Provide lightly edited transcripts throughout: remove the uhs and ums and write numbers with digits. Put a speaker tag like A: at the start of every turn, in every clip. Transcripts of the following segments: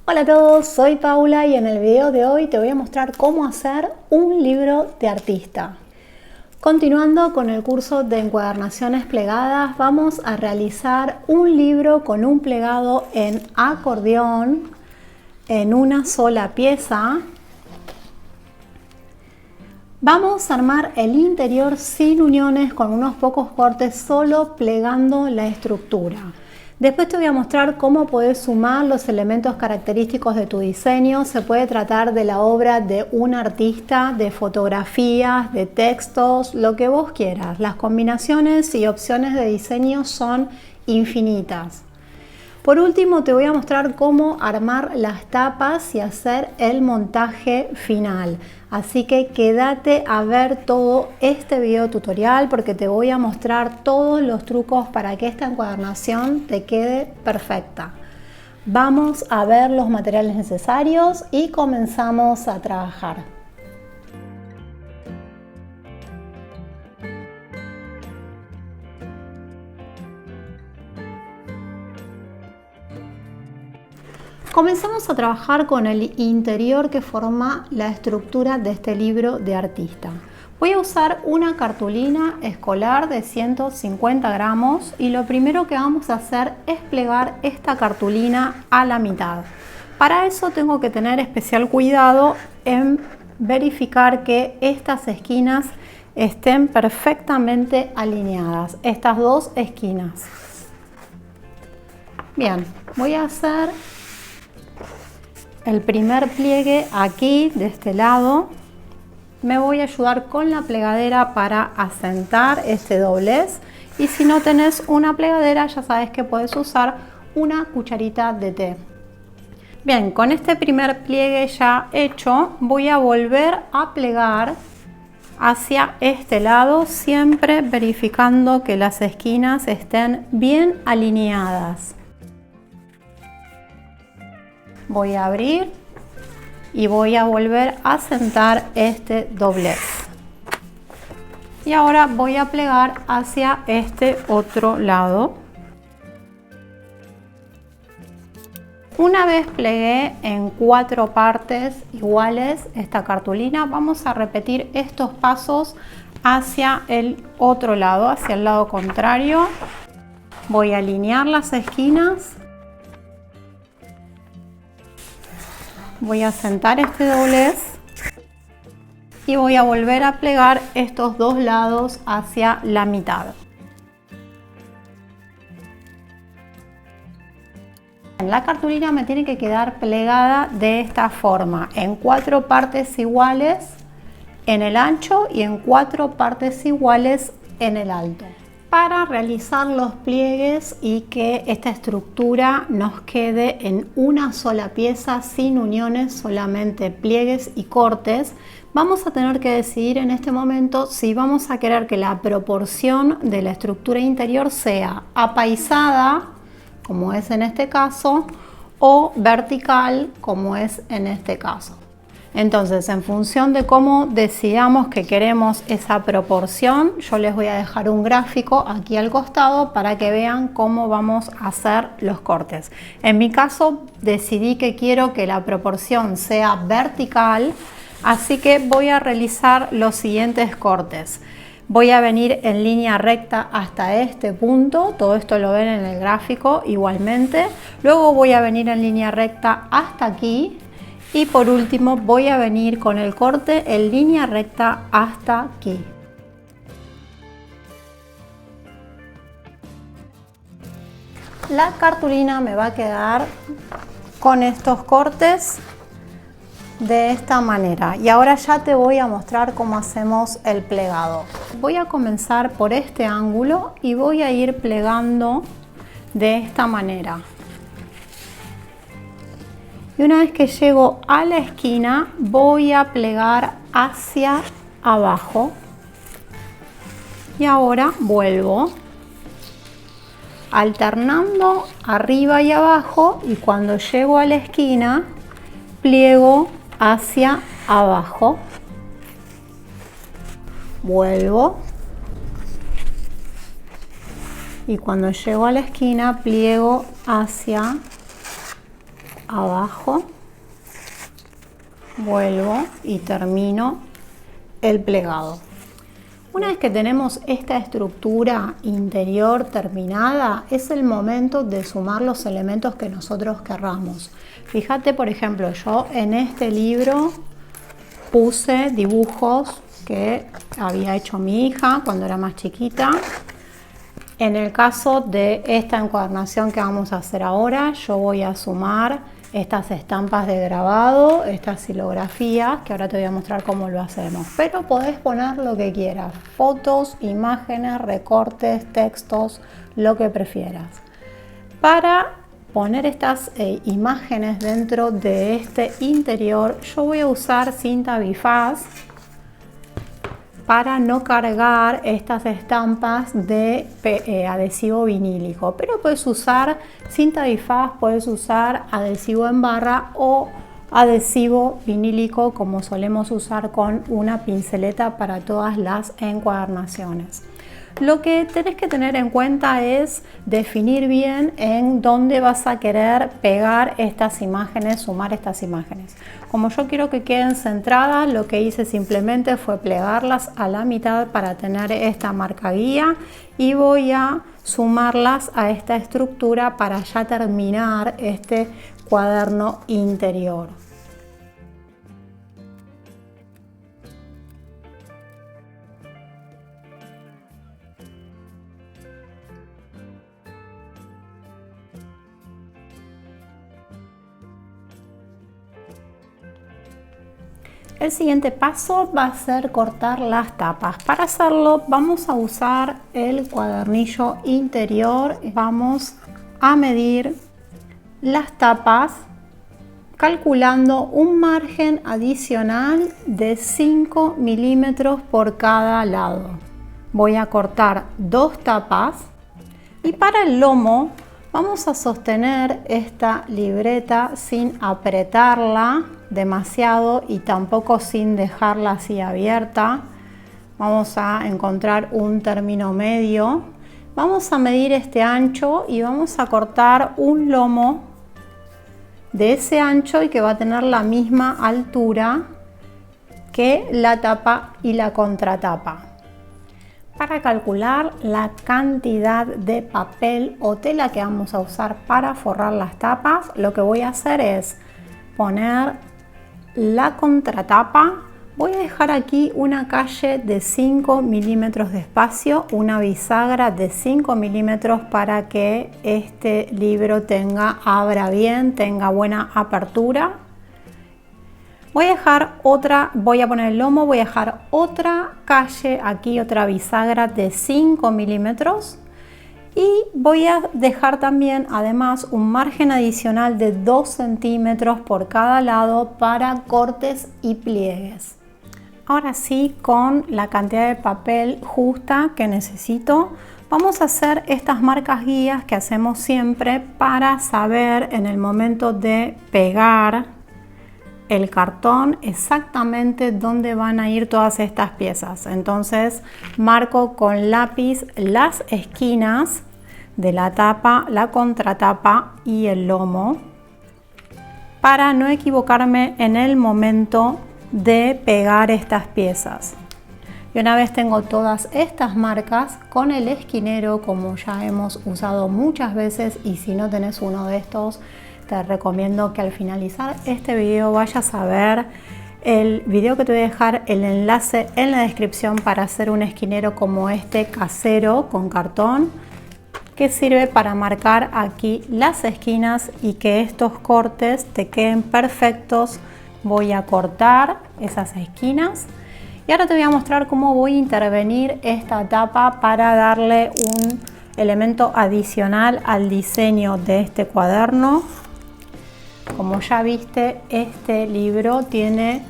A: Hola a todos, soy Paula y en el video de hoy te voy a mostrar cómo hacer un libro de artista. Continuando con el curso de encuadernaciones plegadas, vamos a realizar un libro con un plegado en acordeón en una sola pieza. Vamos a armar el interior sin uniones con unos pocos cortes, solo plegando la estructura. Después te voy a mostrar cómo puedes sumar los elementos característicos de tu diseño. Se puede tratar de la obra de un artista, de fotografías, de textos, lo que vos quieras. Las combinaciones y opciones de diseño son infinitas. Por último, te voy a mostrar cómo armar las tapas y hacer el montaje final. Así que quédate a ver todo este video tutorial porque te voy a mostrar todos los trucos para que esta encuadernación te quede perfecta. Vamos a ver los materiales necesarios y comenzamos a trabajar. Comenzamos a trabajar con el interior que forma la estructura de este libro de artista. Voy a usar una cartulina escolar de 150 gramos y lo primero que vamos a hacer es plegar esta cartulina a la mitad. Para eso tengo que tener especial cuidado en verificar que estas esquinas estén perfectamente alineadas, estas dos esquinas. Bien, voy a hacer el primer pliegue aquí de este lado. Me voy a ayudar con la plegadera para asentar este doblez y si no tenés una plegadera ya sabes que puedes usar una cucharita de té. Bien, con este primer pliegue ya hecho voy a volver a plegar hacia este lado, siempre verificando que las esquinas estén bien alineadas. Voy a abrir y voy a volver a sentar este doblez. Y ahora voy a plegar hacia este otro lado. Una vez plegué en 4 partes iguales esta cartulina, vamos a repetir estos pasos hacia el otro lado, hacia el lado contrario. Voy a alinear las esquinas. Voy a sentar este doblez y voy a volver a plegar estos dos lados hacia la mitad. La cartulina me tiene que quedar plegada de esta forma, en 4 partes iguales en el ancho y en 4 partes iguales en el alto. Para realizar los pliegues y que esta estructura nos quede en una sola pieza sin uniones, solamente pliegues y cortes, vamos a tener que decidir en este momento si vamos a querer que la proporción de la estructura interior sea apaisada, como es en este caso, o vertical, como es en este caso. Entonces, en función de cómo decidamos que queremos esa proporción, yo les voy a dejar un gráfico aquí al costado para que vean cómo vamos a hacer los cortes. En mi caso, decidí que quiero que la proporción sea vertical, así que voy a realizar los siguientes cortes. Voy a venir en línea recta hasta este punto, todo esto lo ven en el gráfico igualmente. Luego voy a venir en línea recta hasta aquí. Y por último voy a venir con el corte en línea recta hasta aquí. La cartulina me va a quedar con estos cortes de esta manera. Y ahora ya te voy a mostrar cómo hacemos el plegado. Voy a comenzar por este ángulo y voy a ir plegando de esta manera. Y una vez que llego a la esquina voy a plegar hacia abajo y ahora vuelvo alternando arriba y abajo y cuando llego a la esquina pliego hacia abajo, vuelvo y cuando llego a la esquina pliego hacia abajo, vuelvo y termino el plegado. Una vez que tenemos esta estructura interior terminada, es el momento de sumar los elementos que nosotros querramos. Fíjate, por ejemplo, yo en este libro puse dibujos que había hecho mi hija cuando era más chiquita. En el caso de esta encuadernación que vamos a hacer ahora, yo voy a sumar estas estampas de grabado, estas silografías, que ahora te voy a mostrar cómo lo hacemos. Pero podés poner lo que quieras, fotos, imágenes, recortes, textos, lo que prefieras. Para poner estas imágenes dentro de este interior, yo voy a usar cinta bifaz para no cargar estas estampas de adhesivo vinílico, pero puedes usar cinta bifaz, puedes usar adhesivo en barra o adhesivo vinílico como solemos usar con una pinceleta para todas las encuadernaciones. Lo que tenés que tener en cuenta es definir bien en dónde vas a querer pegar estas imágenes, sumar estas imágenes. Como yo quiero que queden centradas, lo que hice simplemente fue plegarlas a la mitad para tener esta marca guía y voy a sumarlas a esta estructura para ya terminar este cuaderno interior. El siguiente paso va a ser cortar las tapas. Para hacerlo vamos a usar el cuadernillo interior. Vamos a medir las tapas calculando un margen adicional de 5 milímetros por cada lado. Voy a cortar 2 tapas y para el lomo vamos a sostener esta libreta sin apretarla demasiado y tampoco sin dejarla así abierta. Vamos a encontrar un término medio. Vamos a medir este ancho y vamos a cortar un lomo de ese ancho y que va a tener la misma altura que la tapa y la contratapa. Para calcular la cantidad de papel o tela que vamos a usar para forrar las tapas, lo que voy a hacer es poner la contratapa. Voy a dejar aquí una calle de 5 milímetros de espacio, una bisagra de 5 milímetros para que este libro abra bien, tenga buena apertura. Voy a poner el lomo, voy a dejar otra calle aquí, otra bisagra de 5 milímetros y voy a dejar también además un margen adicional de 2 centímetros por cada lado para cortes y pliegues. Ahora sí, con la cantidad de papel justa que necesito, vamos a hacer estas marcas guías que hacemos siempre para saber en el momento de pegar el cartón exactamente dónde van a ir todas estas piezas. Entonces marco con lápiz las esquinas de la tapa, la contratapa y el lomo para no equivocarme en el momento de pegar estas piezas. Y una vez tengo todas estas marcas, con el esquinero, como ya hemos usado muchas veces, y si no tenés uno de estos, te recomiendo que al finalizar este video vayas a ver el video que te voy a dejar el enlace en la descripción para hacer un esquinero como este casero con cartón que sirve para marcar aquí las esquinas y que estos cortes te queden perfectos. Voy a cortar esas esquinas y ahora te voy a mostrar cómo voy a intervenir esta tapa para darle un elemento adicional al diseño de este cuaderno. Como ya viste, este libro tiene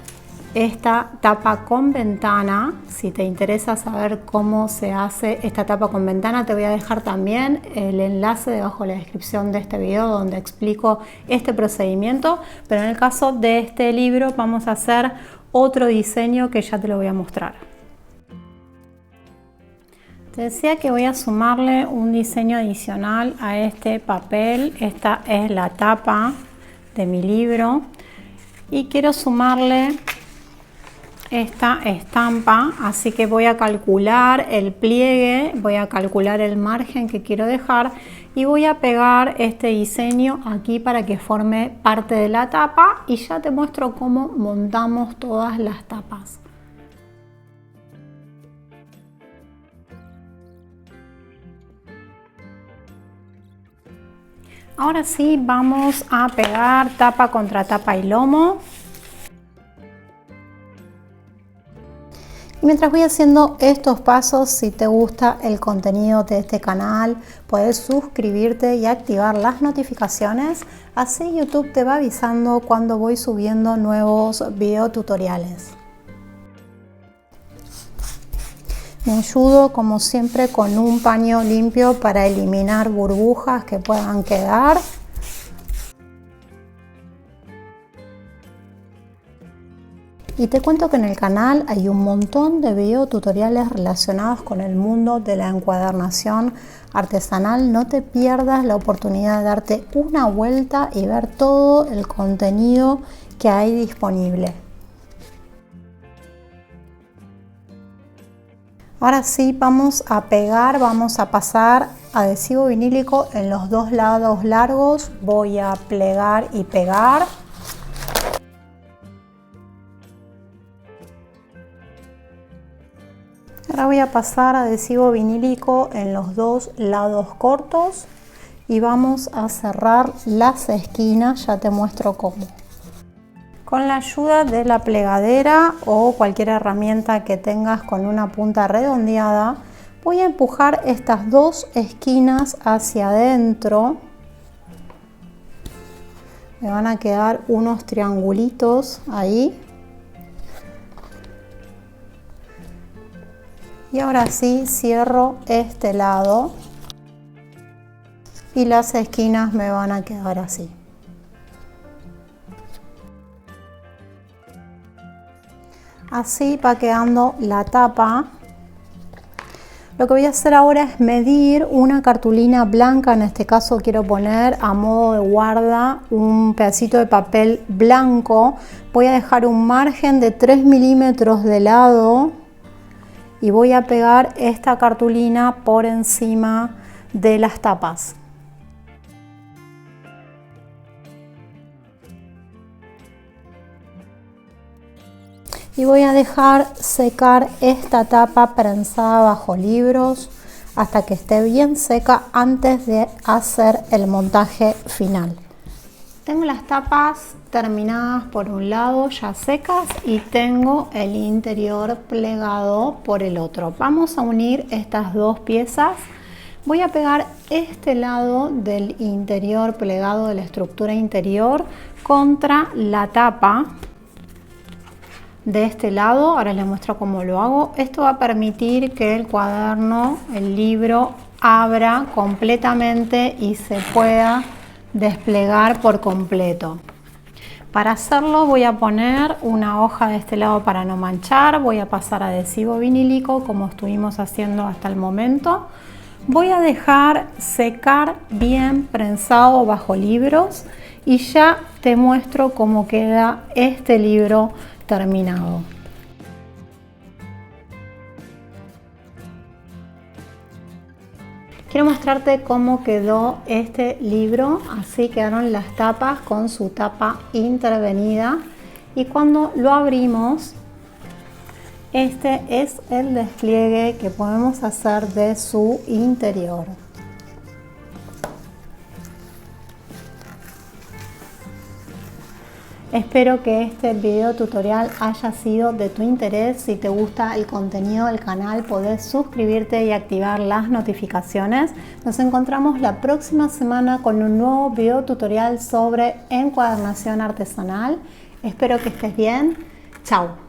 A: esta tapa con ventana. Si te interesa saber cómo se hace esta tapa con ventana, te voy a dejar también el enlace debajo de la descripción de este video donde explico este procedimiento. Pero en el caso de este libro vamos a hacer otro diseño que ya te lo voy a mostrar. Te decía que voy a sumarle un diseño adicional a este papel. Esta es la tapa de mi libro y quiero sumarle esta estampa, así que voy a calcular el pliegue, voy a calcular el margen que quiero dejar y voy a pegar este diseño aquí para que forme parte de la tapa y ya te muestro cómo montamos todas las tapas. Ahora sí, vamos a pegar tapa contra tapa y lomo. Y mientras voy haciendo estos pasos, si te gusta el contenido de este canal, puedes suscribirte y activar las notificaciones. Así YouTube te va avisando cuando voy subiendo nuevos videotutoriales. Me ayudo como siempre con un paño limpio para eliminar burbujas que puedan quedar. Y te cuento que en el canal hay un montón de videotutoriales relacionados con el mundo de la encuadernación artesanal. No te pierdas la oportunidad de darte una vuelta y ver todo el contenido que hay disponible. Ahora sí, vamos a pegar, vamos a pasar adhesivo vinílico en los dos lados largos. Voy a plegar y pegar. Ahora voy a pasar adhesivo vinílico en los dos lados cortos y vamos a cerrar las esquinas, ya te muestro cómo. Con la ayuda de la plegadera o cualquier herramienta que tengas con una punta redondeada, voy a empujar estas dos esquinas hacia adentro. Me van a quedar unos triangulitos ahí. Y ahora sí cierro este lado y las esquinas me van a quedar así. Así va quedando la tapa. Lo que voy a hacer ahora es medir una cartulina blanca, en este caso quiero poner a modo de guarda un pedacito de papel blanco. Voy a dejar un margen de 3 milímetros de lado y voy a pegar esta cartulina por encima de las tapas. Y voy a dejar secar esta tapa prensada bajo libros hasta que esté bien seca antes de hacer el montaje final. Tengo las tapas terminadas por un lado ya secas y tengo el interior plegado por el otro. Vamos a unir estas dos piezas. Voy a pegar este lado del interior plegado de la estructura interior contra la tapa de este lado. Ahora les muestro cómo lo hago. Esto va a permitir que el cuaderno, el libro, abra completamente y se pueda desplegar por completo. Para hacerlo voy a poner una hoja de este lado para no manchar, voy a pasar adhesivo vinílico como estuvimos haciendo hasta el momento. Voy a dejar secar bien prensado bajo libros y ya te muestro cómo queda este libro terminado. Quiero mostrarte cómo quedó este libro. Así quedaron las tapas con su tapa intervenida y cuando lo abrimos, este es el despliegue que podemos hacer de su interior. Espero que este video tutorial haya sido de tu interés. Si te gusta el contenido del canal, podés suscribirte y activar las notificaciones. Nos encontramos la próxima semana con un nuevo video tutorial sobre encuadernación artesanal. Espero que estés bien. Chao.